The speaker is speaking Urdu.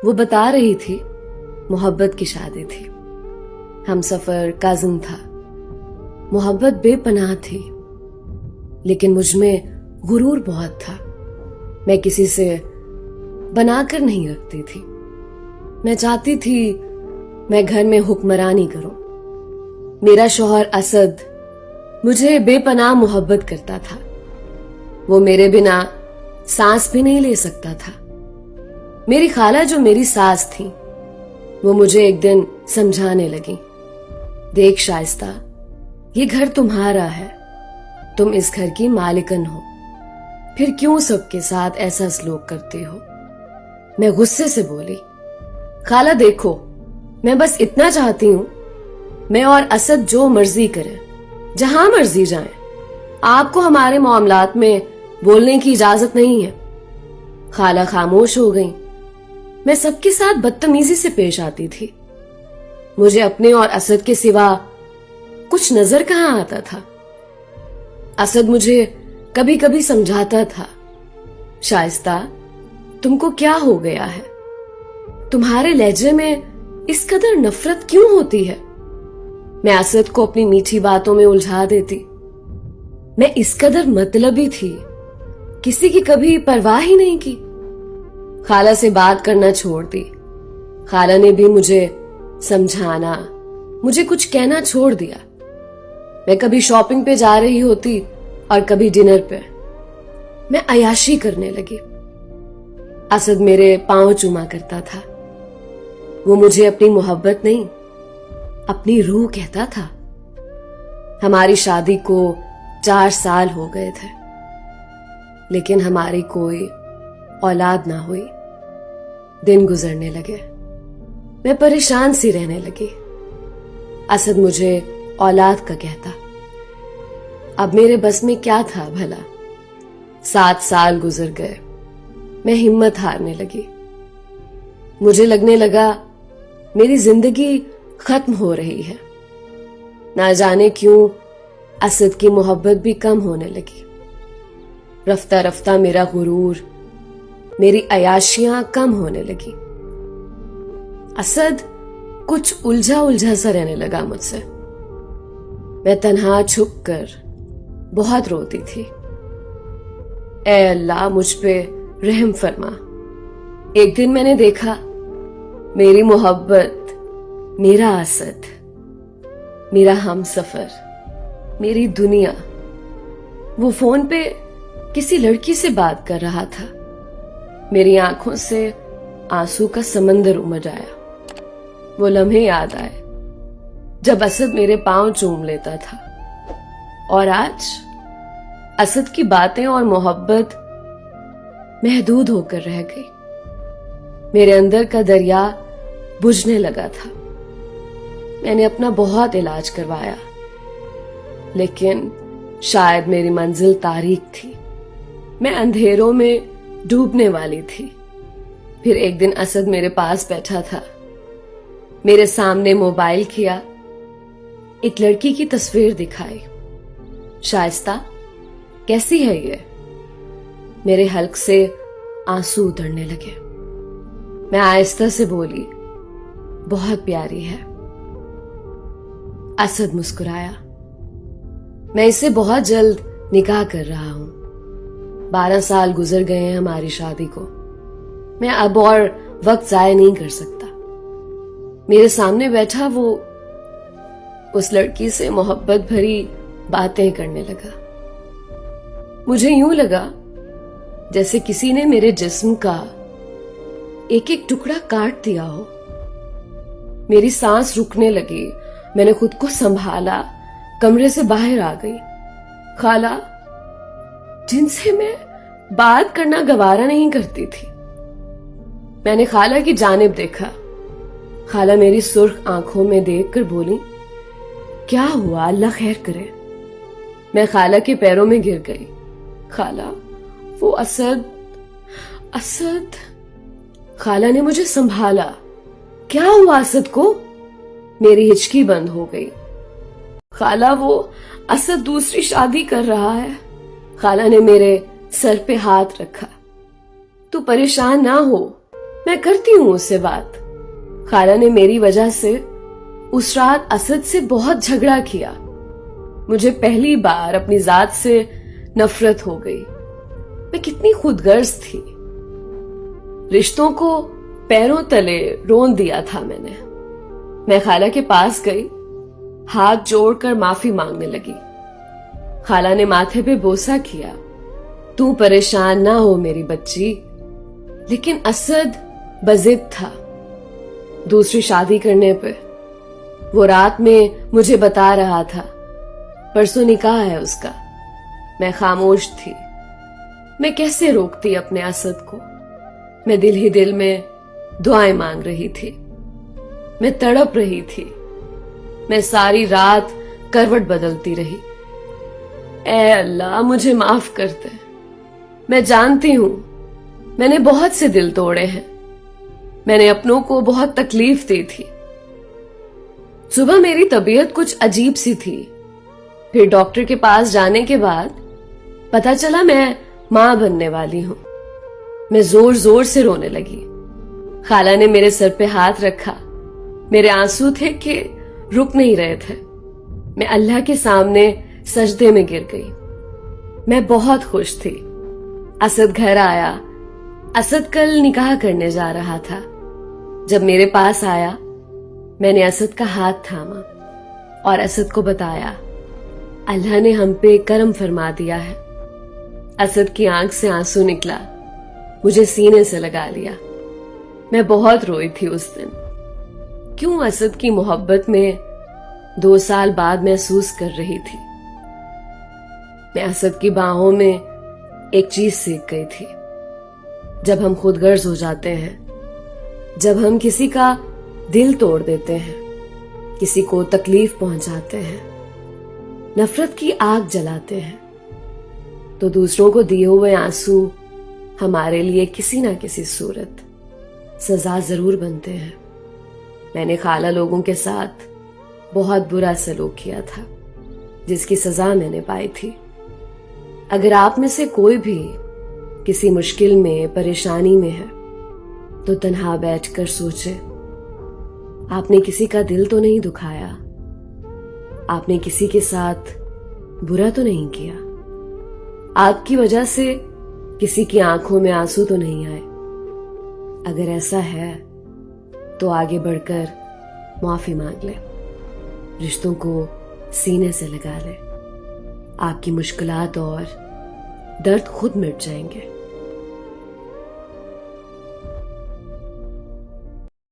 وہ بتا رہی تھی محبت کی شادی تھی، ہم سفر کازن تھا، محبت بے پناہ تھی، لیکن مجھ میں غرور بہت تھا، میں کسی سے بنا کر نہیں رکھتی تھی، میں چاہتی تھی میں گھر میں حکمرانی کروں۔ میرا شوہر اسد مجھے بے پناہ محبت کرتا تھا، وہ میرے بنا سانس بھی نہیں لے سکتا تھا۔ میری خالہ جو میری ساس تھی وہ مجھے ایک دن سمجھانے لگی، دیکھ شائستہ، یہ گھر تمہارا ہے، تم اس گھر کی مالکن ہو، پھر کیوں سب کے ساتھ ایسا سلوک کرتے ہو؟ میں غصے سے بولی، خالہ دیکھو، میں بس اتنا چاہتی ہوں میں اور اسد جو مرضی کریں، جہاں مرضی جائیں، آپ کو ہمارے معاملات میں بولنے کی اجازت نہیں ہے۔ خالہ خاموش ہو گئیں۔ میں سب کے ساتھ بدتمیزی سے پیش آتی تھی، مجھے اپنے اور اسد کے سوا کچھ نظر کہاں آتا تھا۔ اسد مجھے کبھی کبھی سمجھاتا تھا، شائستہ تم کو کیا ہو گیا ہے؟ تمہارے لہجے میں اس قدر نفرت کیوں ہوتی ہے؟ میں اسد کو اپنی میٹھی باتوں میں الجھا دیتی، میں اس قدر مطلبی تھی، کسی کی کبھی پرواہ ہی نہیں کی۔ خالہ سے بات کرنا چھوڑ دی، خالہ نے بھی مجھے سمجھانا، مجھے کچھ کہنا چھوڑ دیا۔ میں کبھی شاپنگ پہ جا رہی ہوتی اور کبھی ڈنر پہ، میں عیاشی کرنے لگی۔ اسد میرے پاؤں چوما کرتا تھا، وہ مجھے اپنی محبت نہیں اپنی روح کہتا تھا۔ ہماری شادی کو 4 سال ہو گئے تھے، لیکن ہماری کوئی اولاد نہ ہوئی۔ دن گزرنے لگے، میں پریشان سی رہنے لگی۔ اسد مجھے اولاد کا کہتا، اب میرے بس میں کیا تھا بھلا؟ 7 سال گزر گئے، میں ہمت ہارنے لگی، مجھے لگنے لگا میری زندگی ختم ہو رہی ہے۔ نہ جانے کیوں اسد کی محبت بھی کم ہونے لگی، رفتہ رفتہ میرا غرور، میری عیاشیاں کم ہونے لگی۔ اسد کچھ الجھا سا رہنے لگا مجھ سے۔ میں تنہا چھپ کر بہت روتی تھی، اے اللہ مجھ پہ رحم فرما۔ ایک دن میں نے دیکھا میری محبت، میرا اسد، میرا ہم سفر، میری دنیا، وہ فون پہ کسی لڑکی سے بات کر رہا تھا۔ میری آنکھوں سے آنسو کا سمندر امڈ آیا۔ وہ لمحے یاد آئے جب اسد میرے پاؤں چوم لیتا تھا، اور آج اسد کی باتیں اور محبت محدود ہو کر رہ گئی۔ میرے اندر کا دریا بجھنے لگا تھا۔ میں نے اپنا بہت علاج کروایا، لیکن شاید میری منزل تاریک تھی، میں اندھیروں میں ڈوبنے والی تھی۔ پھر ایک دن اسد میرے پاس بیٹھا تھا، میرے سامنے موبائل کیا، ایک لڑکی کی تصویر دکھائی، شائستہ کیسی ہے یہ؟ میرے حلق سے آنسو اترنے لگے۔ میں آہستہ سے بولی، بہت پیاری ہے۔ اسد مسکرایا، میں اسے بہت جلد نکاح کر رہا ہوں، 12 سال گزر گئے ہیں ہماری شادی کو، میں اب اور وقت ضائع نہیں کر سکتا۔ میرے سامنے بیٹھا وہ اس لڑکی سے محبت بھری باتیں کرنے لگا۔ مجھے یوں لگا جیسے کسی نے میرے جسم کا ایک ایک ٹکڑا کاٹ دیا ہو۔ میری سانس رکنے لگی، میں نے خود کو سنبھالا، کمرے سے باہر آ گئی۔ خالہ جن سے میں بات کرنا گوارا نہیں کرتی تھی، میں نے خالہ کی جانب دیکھا۔ خالہ میری سرخ آنکھوں میں دیکھ کر بولی، کیا ہوا؟ اللہ خیر کرے۔ میں خالہ کے پیروں میں گر گئی۔ خالہ وہ اسد۔ خالہ نے مجھے سنبھالا۔ کیا ہوا اسد کو؟ میری ہچکی بند ہو گئی۔ خالہ وہ اسد دوسری شادی کر رہا ہے۔ خالہ نے میرے سر پہ ہاتھ رکھا۔ تو پریشان نہ ہو، میں کرتی ہوں اس سے بات. خالہ نے میری وجہ سے اس رات اسد سے بہت جھگڑا کیا. مجھے پہلی بار اپنی ذات سے نفرت ہو گئی. میں کتنی خود غرض تھی. رشتوں کو پیروں تلے رون دیا تھا میں نے. میں خالہ کے پاس گئی, ہاتھ جوڑ کر معافی مانگنے لگی. خالہ نے ماتھے پہ بوسہ کیا. تو پریشان نہ ہو میری بچی. لیکن اسد بضد تھا دوسری شادی کرنے پہ. وہ رات میں مجھے بتا رہا تھا پرسوں نکاح ہے اس کا. میں خاموش تھی. میں کیسے روکتی اپنے اسد کو. میں دل ہی دل میں دعائیں مانگ رہی تھی. میں تڑپ رہی تھی. میں ساری رات کروٹ بدلتی رہی. اے اللہ مجھے معاف کر دے. میں جانتی ہوں میں نے بہت سے دل توڑے ہیں. میں نے اپنوں کو بہت تکلیف دی تھی. صبح میری طبیعت کچھ عجیب سی تھی. پھر ڈاکٹر کے پاس جانے کے بعد پتا چلا میں ماں بننے والی ہوں. میں زور زور سے رونے لگی. خالہ نے میرے سر پہ ہاتھ رکھا. میرے آنسو تھے کہ رک نہیں رہے تھے. میں اللہ کے سامنے سجدے میں گر گئی. میں بہت خوش تھی. اسد گھر آیا. اسد کل نکاح کرنے جا رہا تھا. جب میرے پاس آیا میں نے اسد کا ہاتھ تھاما اور اسد کو بتایا اللہ نے ہم پہ کرم فرما دیا ہے. اسد کی آنکھ سے آنسو نکلا. مجھے سینے سے لگا لیا. میں بہت روئی تھی اس دن. کیوں اسد کی محبت میں 2 سال بعد محسوس کر رہی تھی. میں اسد کی باہوں میں ایک چیز سیکھ گئی تھی. جب ہم خود غرض ہو جاتے ہیں, جب ہم کسی کا دل توڑ دیتے ہیں, کسی کو تکلیف پہنچاتے ہیں, نفرت کی آگ جلاتے ہیں, تو دوسروں کو دیے ہوئے آنسو ہمارے لیے کسی نہ کسی صورت سزا ضرور بنتے ہیں. میں نے خالہ لوگوں کے ساتھ بہت برا سلوک کیا تھا جس کی سزا میں نے پائی تھی. اگر آپ میں سے کوئی بھی کسی مشکل میں پریشانی میں ہے تو تنہا بیٹھ کر سوچے آپ نے کسی کا دل تو نہیں دکھایا. آپ نے کسی کے ساتھ برا تو نہیں کیا. آپ کی وجہ سے کسی کی آنکھوں میں آنسو تو نہیں آئے. اگر ایسا ہے تو آگے بڑھ کر معافی مانگ لے. رشتوں کو سینے سے لگا لے. آپ کی مشکلات اور درد خود مٹ جائیں گے.